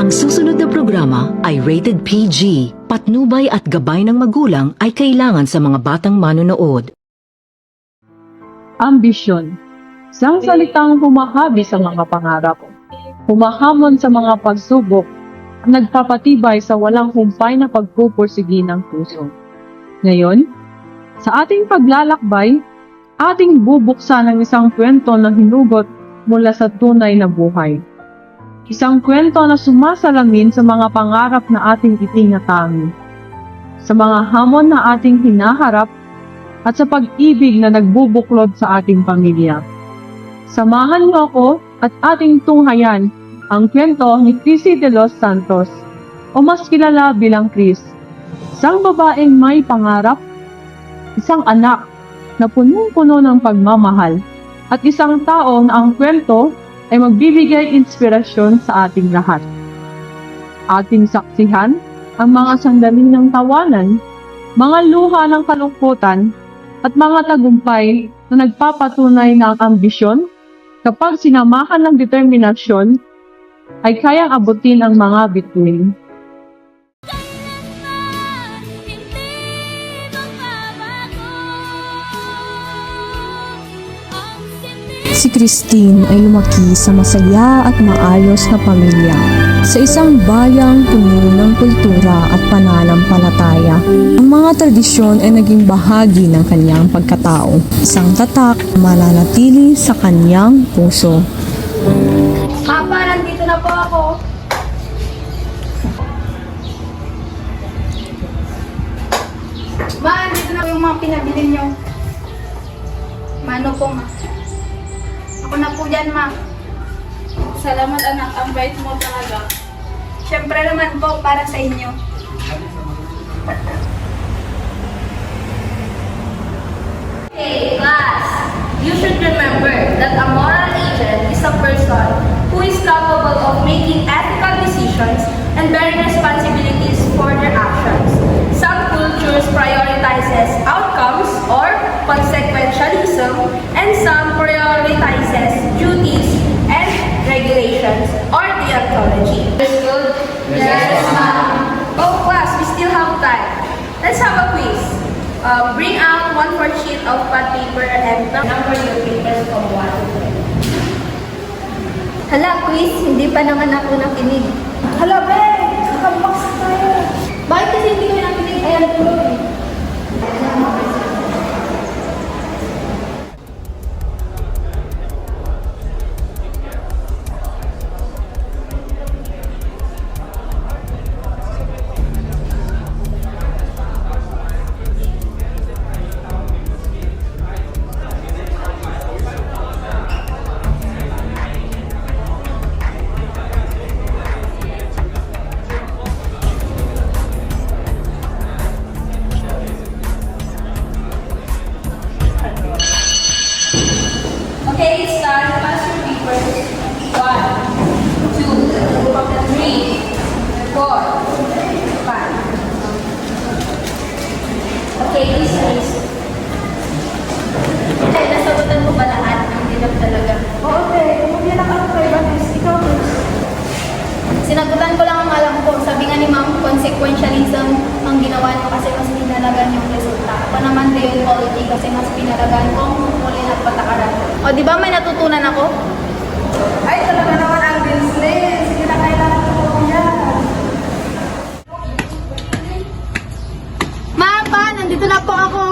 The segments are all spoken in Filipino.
Ang susunod na programa ay rated PG. Patnubay at gabay ng magulang ay kailangan sa mga batang manonood. Ambisyon. Isang salitang humahabi sa mga pangarap. Humahamon sa mga pagsubok. Nagpapatibay sa walang humpay na pagpupursigi ng puso. Ngayon, sa ating paglalakbay, ating bubuksan ang isang kwento na hinugot mula sa tunay na buhay. Isang kwento na sumasalamin sa mga pangarap na ating itinatanggi, sa mga hamon na ating hinaharap, at sa pag-ibig na nagbubuklod sa ating pamilya. Samahan niyo ako at ating tunghayan ang kwento ni Chrissy de los Santos, o mas kilala bilang Chris. Isang babaeng may pangarap, isang anak na punong-puno ng pagmamahal, at isang tao na ang kwento ay magbibigay inspirasyon sa ating lahat. Ating saksihan ang mga sandali ng tawanan, mga luha ng kalungkutan, at mga tagumpay na nagpapatunay na ang ambisyon, kapag sinamahan ng determinasyon, ay kayang abutin ang mga bituin. Si Christine ay lumaki sa masaya at maayos na pamilya, sa isang bayang puno ng kultura at pananampalataya. Ang mga tradisyon ay naging bahagi ng kanyang pagkatao, isang tatak na mananatili sa kanyang puso. Papa, nandito na po ako. Ma, nandito na po yung mga pinabili niyo. Mano po, ma? Ako na po dyan, ma. Salamat anak, ang bait mo talaga. Siyempre naman po, para sa inyo. Hey, class! You should remember that a moral agent is a person who is capable of making ethical decisions and bearing responsibilities for their actions. Some cultures prioritizes outcomes or consequentialism, and some prioritizes duties and regulations or deontology. Understood? Yes, ma'am. Oh, class, we still have time. Let's have a quiz. Bring out 1/4 sheet of pad paper and number your papers from 1 to 10. Hala, quiz, hindi pa naman ako nakinig. Hala, be! Nakabox tayo. Bakit kasi hindi ko nakinig? Ayan, tuloy. Okay, start. Pass your papers. 1, 2, 3, 4, 5. Okay, please. Eh, nasagutan mo ba lahat? Ang dilag talaga. Oo, okay. Hindi na ako kayo. Ikaw, please. Sinagutan ko lang ang alam ko. Sabi nga ni ma'am, consequentialism ang ginawa niyo kasi mas pinalagan yung resulta. Ako naman deontology kasi mas pinalagan ko ang muli at patakaran. O, di ba may natutunan ako? Ay, talaga naman ang business. Hindi na kailangan ko yan. Ma, pa, nandito na po ako.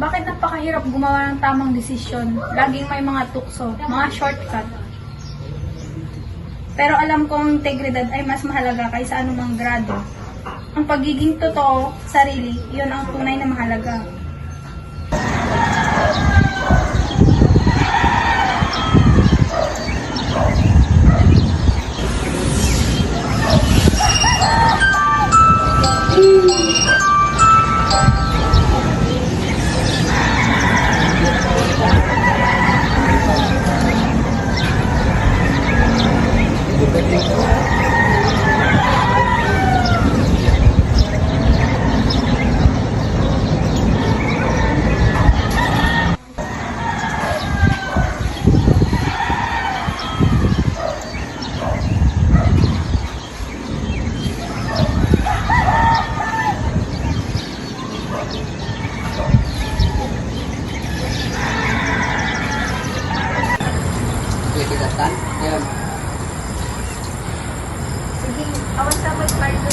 Bakit napakahirap gumawa ng tamang desisyon? Laging may mga tukso, mga shortcut. Pero alam kong integridad ay mas mahalaga kaysa anumang grado. Ang pagiging totoo, sarili, iyon ang tunay na mahalaga. Sige, awan sa mag-parto.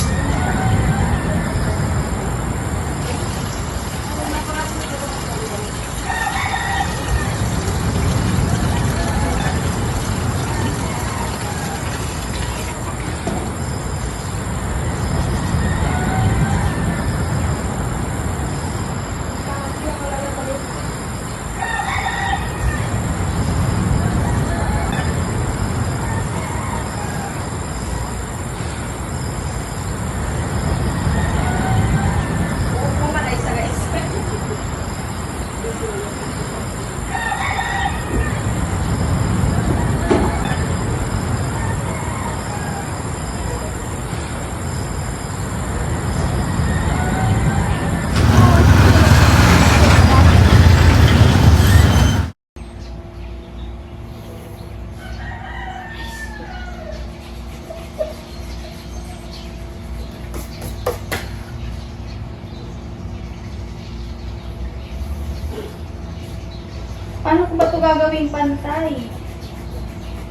Paano ko ba ito gagawing pantay?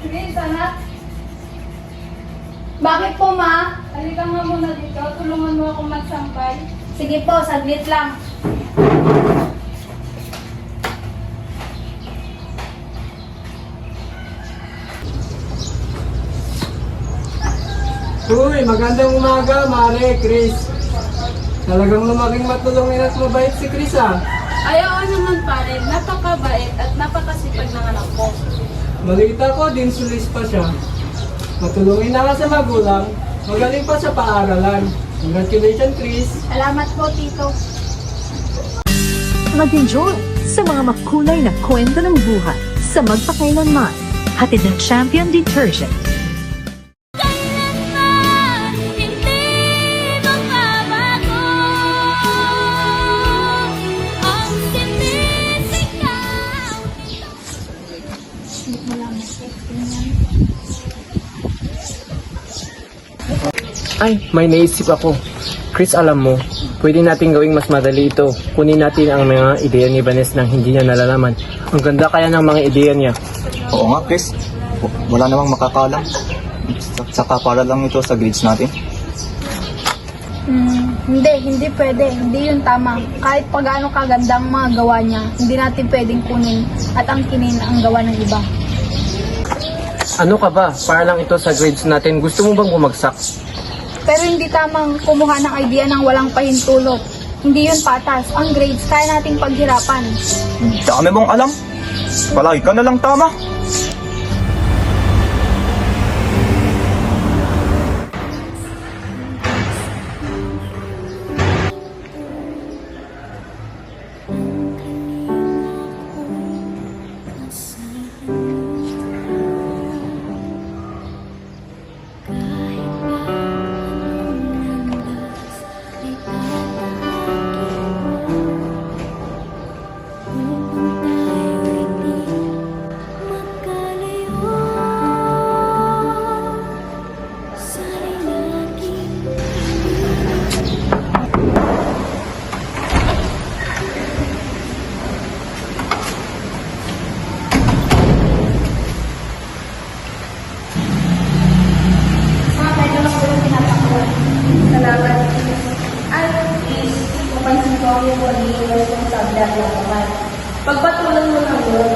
Please, anak. Bakit po, ma? Halika nga muna dito. Tulungan mo akong magsampay. Sige po, saglit lang. Uy, magandang umaga, Mare, Chris. Talagang lumaking matulungin at mabait si Chris, ah. Ayaw naman pare, napakabait at napakasipag ng anak ko. Malita ko, din sulis pa siya. Matulungin na nga sa magulang, magaling pa sa paaralan. Congratulations, Chris. Salamat po, Tito. Mag-enjoy sa mga makulay na kwento ng buhay sa Magpakailanman. Hatid ng Champion Detergent. Ay, may naisip ako. Chris, alam mo, pwede natin gawing mas madali ito. Kunin natin ang mga ideya ni Vanessa nang hindi niya nalalaman. Ang ganda kaya ng mga ideya niya. Oo nga, Chris. Wala namang makakalam. Saka para lang ito sa grades natin. Hindi pwede. Hindi yun tama. Kahit pa gaano kaganda ang mga gawa niya, hindi natin pwedeng kunin at angkinin ang gawa ng iba. Ano ka ba? Para lang ito sa grades natin. Gusto mo bang bumagsak? Pero hindi tamang kumuha ng idea ng walang pahintulot. Hindi yun patas. Ang grades, kaya nating paghirapan. Dami mong alam. Palagi ka na lang tama. Salamat. Ay, please, mapansin ko ang iyong pagiging responsable at lakas. Pagpatulan mo ng yun,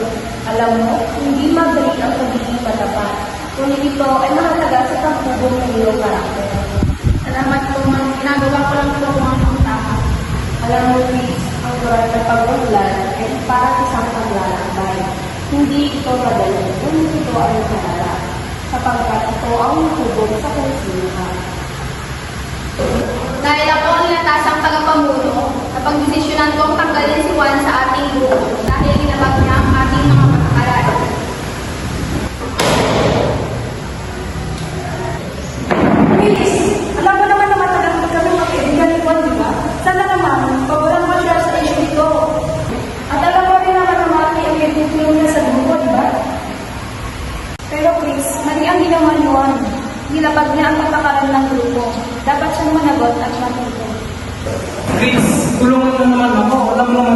alam mo, hindi madali ang pagiging matapat. Kung ito ay mahalaga sa pagtubong ng iyong karakter. Salamat po, man. Ginagawa ko lang ito kung ang tama. Alam mo, please, ang oras ng pag-ulan ay para isang paglalakbay. Hindi ito madali, kung ito ay mahalaga. Sapagkat ito ang tubong sa konsinuhan. Dahil ako ang inatasang tagapamuno, napagdesisyonan kong tanggalin si Juan sa ating grupo dahil ginabag niya ang ating mga patakaran. Please, alam mo naman na matagal mo kami magkaibigan ni Juan, di ba? Sana naman, paboran mo siya sa issue ito. At alam mo rin naman na mati ang pinipino niya sa grupo, di ba? Pero please, mali ang ginawa ni Juan. Ginabag niya ang patakaran ng grupo. Dapat siyang managot at matuto. Chris, tulungan mo naman ako. Alam mo naman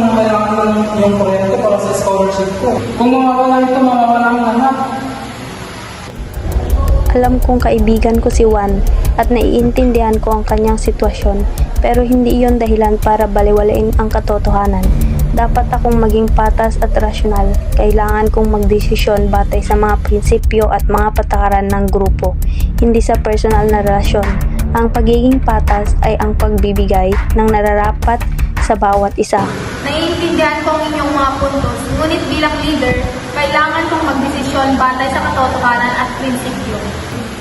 Alam kong kaibigan ko si Juan at naiintindihan ko ang kanyang sitwasyon, pero hindi iyon dahilan para baliwalain ang katotohanan. Dapat akong maging patas at rasyonal. Kailangan kong magdesisyon batay sa mga prinsipyo at mga patakaran ng grupo, hindi sa personal na relasyon. Ang pagiging patas ay ang pagbibigay ng nararapat sa bawat isa. Naiintindihan ko ang inyong mga puntos, ngunit bilang leader, kailangan kong magdesisyon batay sa katotohanan at prinsipyo.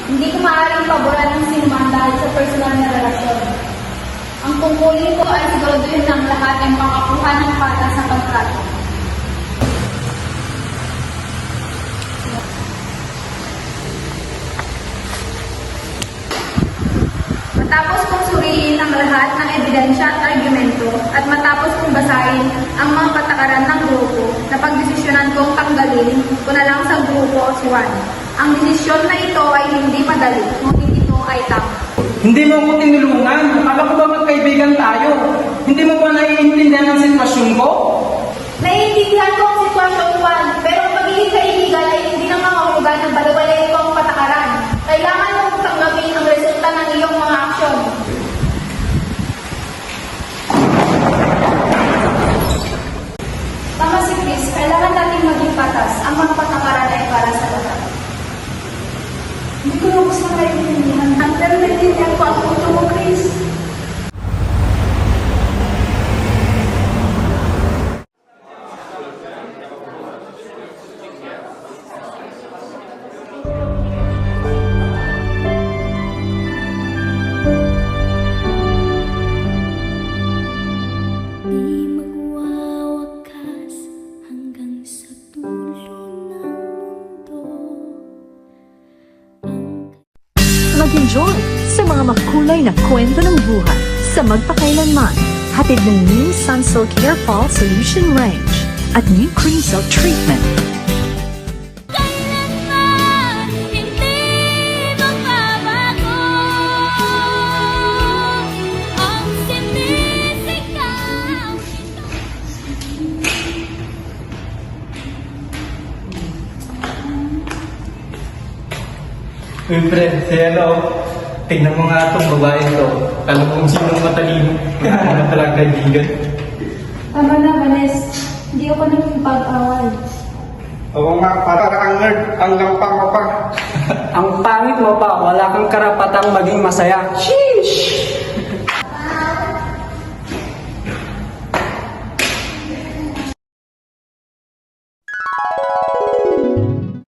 Hindi ko maaaring paboran ng sinuman dahil sa personal na relasyon. Ang tungkulin ko ay siguraduhin ng lahat ang makakuha ng patas sa pagtrato. Matapos kong suriin ang lahat ng ebidensya at argumento at matapos kong basahin ang mga patakaran ng grupo, napagdesisyonan kong tanggalin ko na lang sa grupo si Juan. Ang desisyon na ito ay hindi madali, ngunit ito ay tama. Hindi mo ko tinulungan. Akala ko ba magkaibigan tayo? Hindi mo ba naiintindihan ang sitwasyon ko? Naiintindihan ko ang sitwasyon, Juan, pero ang pagiging kaibigan ay hindi nangangahulugan ng baliwalain ko ang patakaran. Kailangan mong tanggapin ang resulta ng iyong mga aksyon. Tama si Chris, kailangan natin maging patas. Ang mga patakaran ay para sa lahat. Hindi ko na gusto naiintindihan. Pero naiintindihan ko ang punto mo, Chris. Di magwawakas hanggang sa dulo ng mundo. Mag-enjoy sa mga makulay na kwento ng buhay sa magpakailanman. Hatid ng new Sunsilk Hair Fall Solution Range at new Cream Silk Treatment. Kailanman hindi magbabago ang sinisigaw. Uy, pre, hello. Tingnan mo nga itong babae to. Alam kong sinong matalino. Ano na talaga kaibigan. Tama na, Vanessa. Hindi ako nagpag-away. Oo nga, para kang nerd. Ang lampang mo pa. Ang pangit mo pa, wala kang karapatang maging masaya. Sheesh!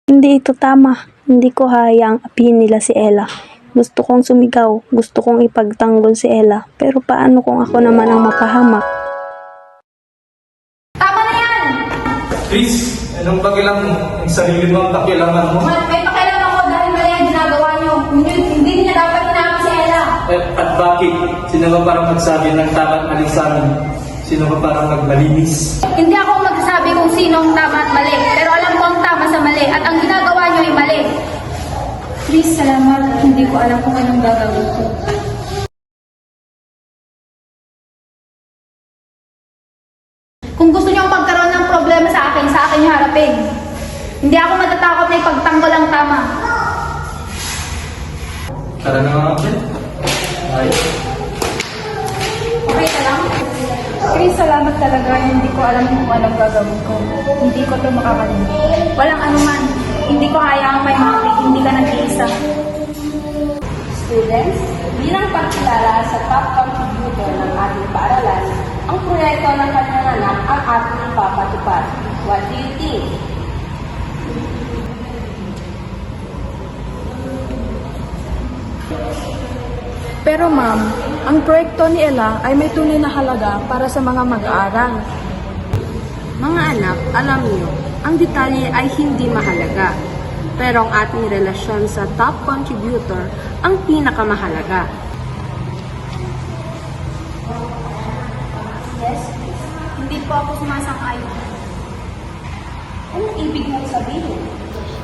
Hindi ito tama. Hindi ko hayaang apihin nila si Ella. Gusto kong sumigaw. Gusto kong ipagtanggol si Ella. Pero paano kung ako naman ang mapahamak? Tama na yan! Chris, anong pakilang mo? Ang sarili mo ang pakialaman mo. May pakialam ako dahil mali ang ginagawa niyo. Hindi niya dapat hinahamon si Ella. At bakit? Sino ba parang magsabi ng tama at mali sa amin? Sino ba parang magmalinis? Hindi ako magsasabi kung sino ang tama at mali. Pero alam ko ang tama sa mali at ang ginagawa niyo ay mali. Please, salamat. Hindi ko alam kung anong gagawin ko. Kung gusto niyo magkaroon ng problema sa akin niyo harapin. Hindi ako matatakot na ipagtanggol ang tama. Tara na mga kapit. Ay. Okay ka lang? Chris, salamat talaga. Hindi ko alam kung anong gagawin ko. Hindi ko ito makakalimutan. Walang anuman. Hindi ko hayaang may makapit. Hindi ka nag-iisa. Students, bilang pagkilala sa top contributor ng ating paaralan, ang proyekto ng kanyang anak ang ating ipapatupad. What do you think? Pero ma'am, ang proyekto ni Ella ay may tunay na halaga para sa mga mag-aaral. Mga anak, alam niyo, ang detalye ay hindi mahalaga. Pero ang ating relasyon sa top contributor ang pinakamahalaga. Yes, hindi po ako sumasang-ayon. Anong ibig mong sabihin?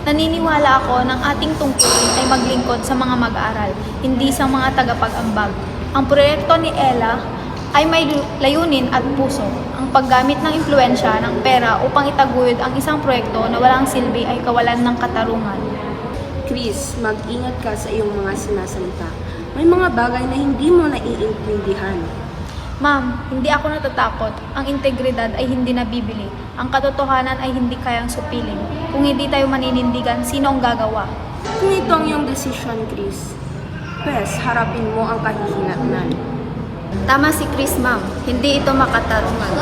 Naniniwala ako ng ating tungkulin ay maglingkod sa mga mag-aaral, hindi sa mga tagapag-ambag. Ang proyekto ni Ella ay may layunin at puso. Ang paggamit ng impluensya ng pera upang itaguyod ang isang proyekto na walang silbi ay kawalan ng katarungan. Chris, mag-ingat ka sa iyong mga sinasalita. May mga bagay na hindi mo naiintindihan. Ma'am, hindi ako natatakot. Ang integridad ay hindi nabibili. Ang katotohanan ay hindi kayang supiling. Kung hindi tayo maninindigan, sino ang gagawa? Kung ito ang iyong desisyon, Chris, pwes, harapin mo ang kahihinatnan. Tama si Chris, ma'am. Hindi ito makatarungan.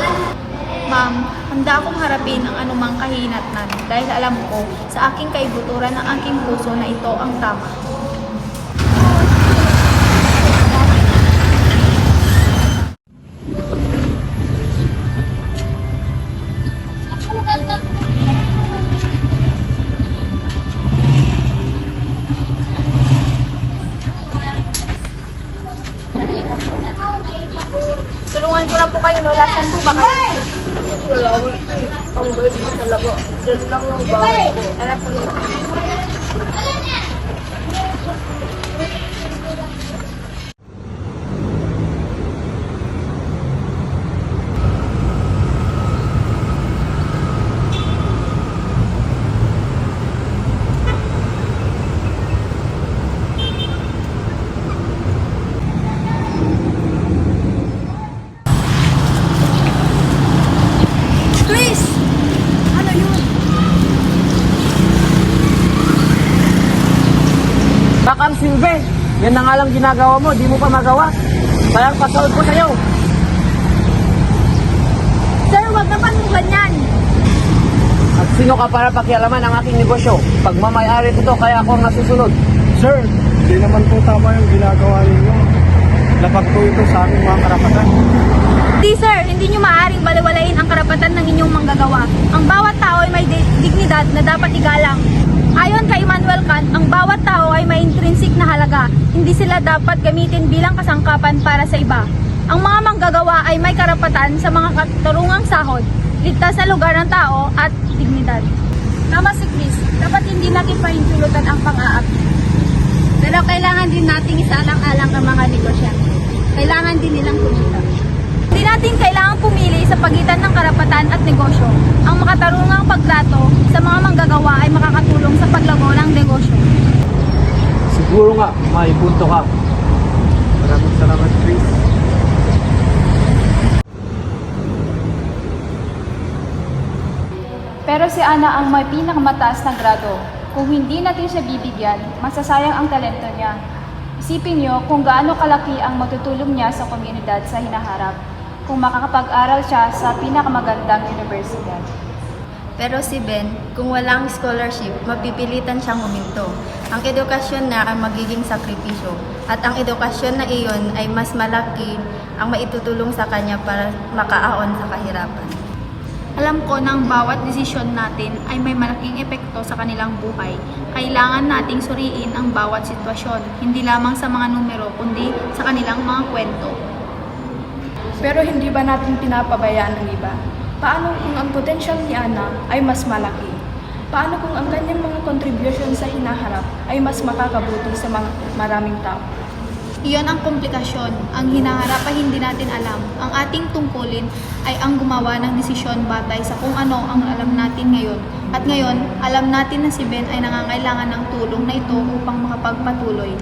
Ma'am, handa akong harapin ang anumang kahinatnan dahil alam ko sa aking kaibuturan ng aking puso na ito ang tama. Tulungan ko lang po kayo, no? Lasan po ba kayo? Ang bait mo talaga. Diyan lang yung bahay ko. Alam po yun. Chris! Ano yun? Bakang Silve, yan na nga lang ginagawa mo, di mo pa magawa. Kaya ang pasahod ko sa'yo. Sir, wag naman mo ganyan. At sino ka para pakialaman ang aking negosyo? Pag mamayari ko to, kaya ako ang nasusunod. Sir, hindi naman po tama yung ginagawa ninyo. Lapag po ito sa aming mga karapatan. Hindi sir, hindi nyo maaaring baliwalain ang karapatan ng inyong manggagawa. Ang bawat tao ay may dignidad na dapat igalang. Ayon kay Immanuel Kant, ang bawat tao ay may intrinsic na halaga. Hindi sila dapat gamitin bilang kasangkapan para sa iba. Ang mga manggagawa ay may karapatan sa mga katarungang sahod, ligtas na lugar ng tao at dignidad. Tama si Chris, dapat hindi natin pahintulutan ang pang-aapi. Pero kailangan din nating isalang-alang ang mga negosyante. Kailangan din nilang kumita. Hindi natin kailangan pumili sa pagitan ng karapatan at negosyo. Ang makatarungang pagtrato sa mga manggagawa ay makakatulong sa paglago ng negosyo. Siguro nga, may punto ka. Maraming salamat, Chris. Pero si Ana ang may pinakamataas na grado. Kung hindi natin siya bibigyan, masasayang ang talento niya. Isipin niyo kung gaano kalaki ang matutulong niya sa komunidad sa hinaharap kung makakapag-aral siya sa pinakamagandang universidad. Pero si Ben, kung walang scholarship, mapipilitan siyang huminto. Ang edukasyon na ang magiging sakripisyo at ang edukasyon na iyon ay mas malaki ang maitutulong sa kanya para makaaon sa kahirapan. Alam ko na ang bawat desisyon natin ay may malaking epekto sa kanilang buhay. Kailangan nating suriin ang bawat sitwasyon, hindi lamang sa mga numero, kundi sa kanilang mga kwento. Pero hindi ba natin pinapabayaan ang iba? Paano kung ang potensyal ni Ana ay mas malaki? Paano kung ang kanyang mga contribution sa hinaharap ay mas makakabuti sa mga maraming tao? Iyon ang komplikasyon. Ang hinaharap ay hindi natin alam. Ang ating tungkulin ay ang gumawa ng desisyon batay sa kung ano ang alam natin ngayon. At ngayon, alam natin na si Ben ay nangangailangan ng tulong na ito upang makapagpatuloy.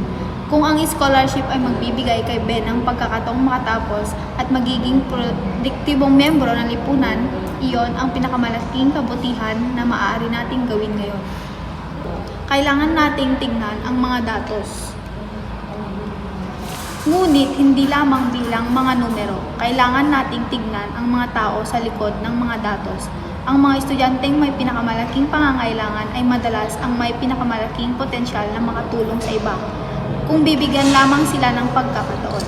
Kung ang scholarship ay magbibigay kay Ben ng pagkakataong makatapos at magiging produktibong membro ng lipunan, iyon ang pinakamalaking kabutihan na maaari nating gawin ngayon. Kailangan nating tingnan ang mga datos. Ngunit hindi lamang bilang mga numero, kailangan nating tignan ang mga tao sa likod ng mga datos. Ang mga estudyanteng may pinakamalaking pangangailangan ay madalas ang may pinakamalaking potensyal na makatulong sa iba, kung bibigyan lamang sila ng pagkakataon.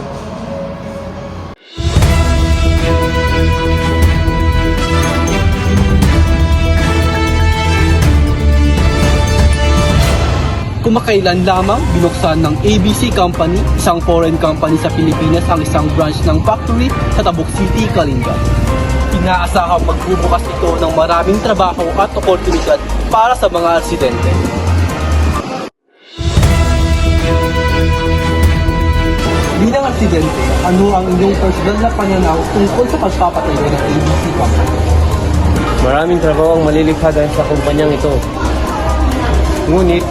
Kumakailan lamang binuksan ng ABC Company, isang foreign company sa Pilipinas, ang isang branch ng factory sa Tabuk City, Kalinga. Inaasahang magbubukas ito ng maraming trabaho at oportunidad para sa mga residente. Bilang residente, ano ang inyong personal na pananaw tungkol sa pagpapatayo ng ABC Company? Maraming trabaho ang malilikha dahil sa kumpanyang ito. Ngunit,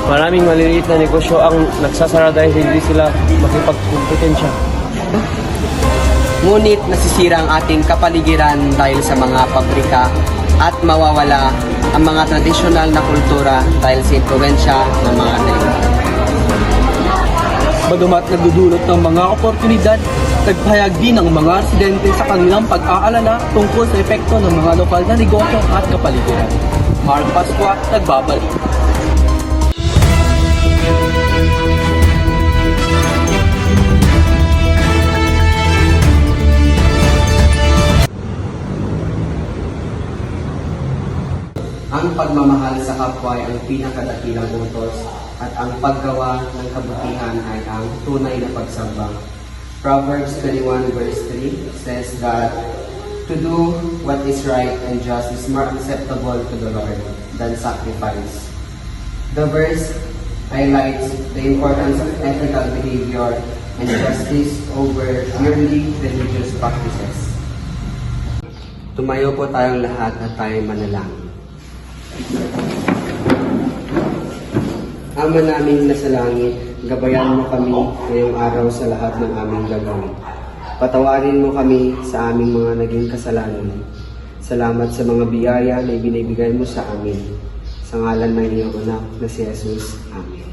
Maraming maliliit na negosyo ang nagsasara dahil hindi sila makipagkumpetensya. Ngunit nasisira ang ating kapaligiran dahil sa mga pabrika at mawawala ang mga tradisyonal na kultura dahil sa impluwensya ng mga delikado. Bagamat nagdudulot ng mga oportunidad, nagpahayag din ang mga residente sa kanilang pag-aalala tungkol sa epekto ng mga lokal na negosyo at kapaligiran. Mark Pasqua, nagbabalik. Ang pagmamahal sa kapwa ay ang pinakadakilang utos at ang paggawa ng kabutihan ay ang tunay na pagsambang. Proverbs 21 verse 3 says that to do what is right and just is more acceptable to the Lord than sacrifice. The verse highlights the importance of ethical behavior and justice over purely religious practices. Tumayo po tayong lahat at tayo manalangin. Ama naming nasa langit, gabayan mo kami ngayong araw sa lahat ng aming gagawin. Patawarin mo kami sa aming mga naging kasalanan. Salamat sa mga biyaya na ibinibigay mo sa amin. Sa ngalan ng iyong anak na si Jesus. Amen.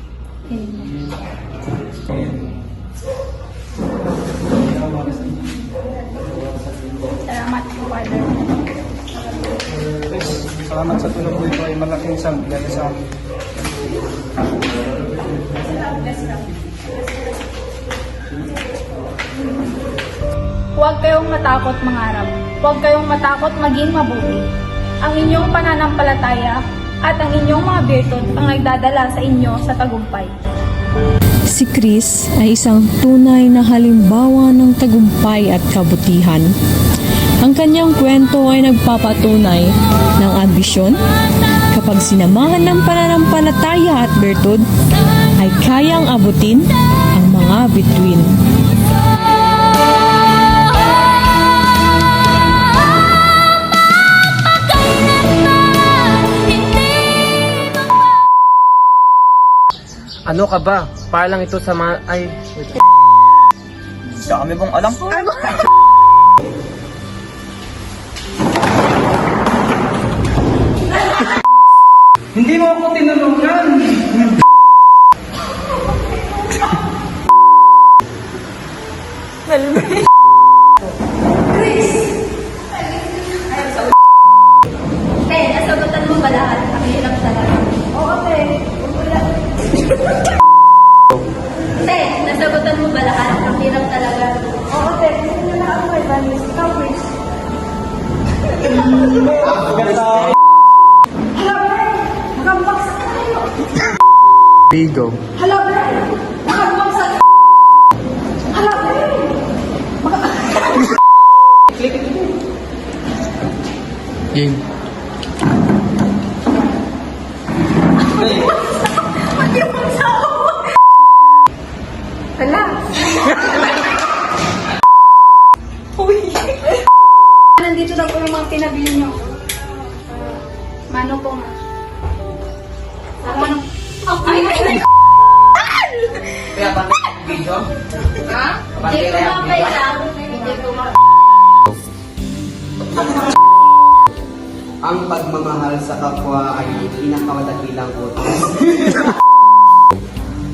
Salamat po, Father. Salamat sa tulong mo ito ay malaking sanggol sa amin. Huwag kayong matakot mangarap. Huwag kayong matakot maging mabuti. Ang inyong pananampalataya at ang inyong mga birtud ang nagdadala sa inyo sa tagumpay. Si Chris ay isang tunay na halimbawa ng tagumpay at kabutihan. Ang kanyang kwento ay nagpapatunay ng ambisyon. Kapag sinamahan ng pananampalataya at birtud, ay kayang abutin ang mga bituin. Ano ka ba? Para lang ito sa mga... Ay... Dami mong alam. Hindi mo ako tinulungan! Nasagutan mo ba lahat? Ang hirap talaga. Oo, te. Nasagutan mo ba lahat? Ang hirap talaga. Oo, te. Gusto nyo na ako kay Vanis. Ikaw, Chris. Magambaksak na kayo. Bigo. Hala, Bray! Makagmamsak! Hala, Bray! Game. Pati yung magsawa mo. Hala. Uy. Nandito na po yung mga pinabili nyo. Mano po nga. Mano. Ay, Kaya pa video? Ha? Hindi kumapay lang. Hindi kumapay. Ang pagmamahal sa kapwa ay pinakamadakilang utos.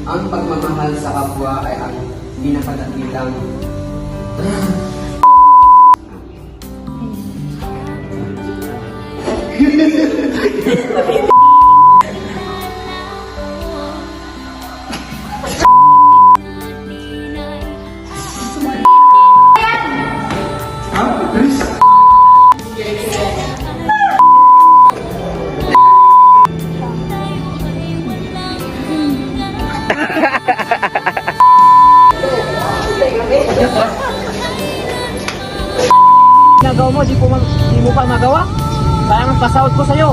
Ang pagmamahal sa kapwa ay ang pinakadakilang Nagawa mo, di mo pa magawa? Kaya ang pasahod ko sa'yo.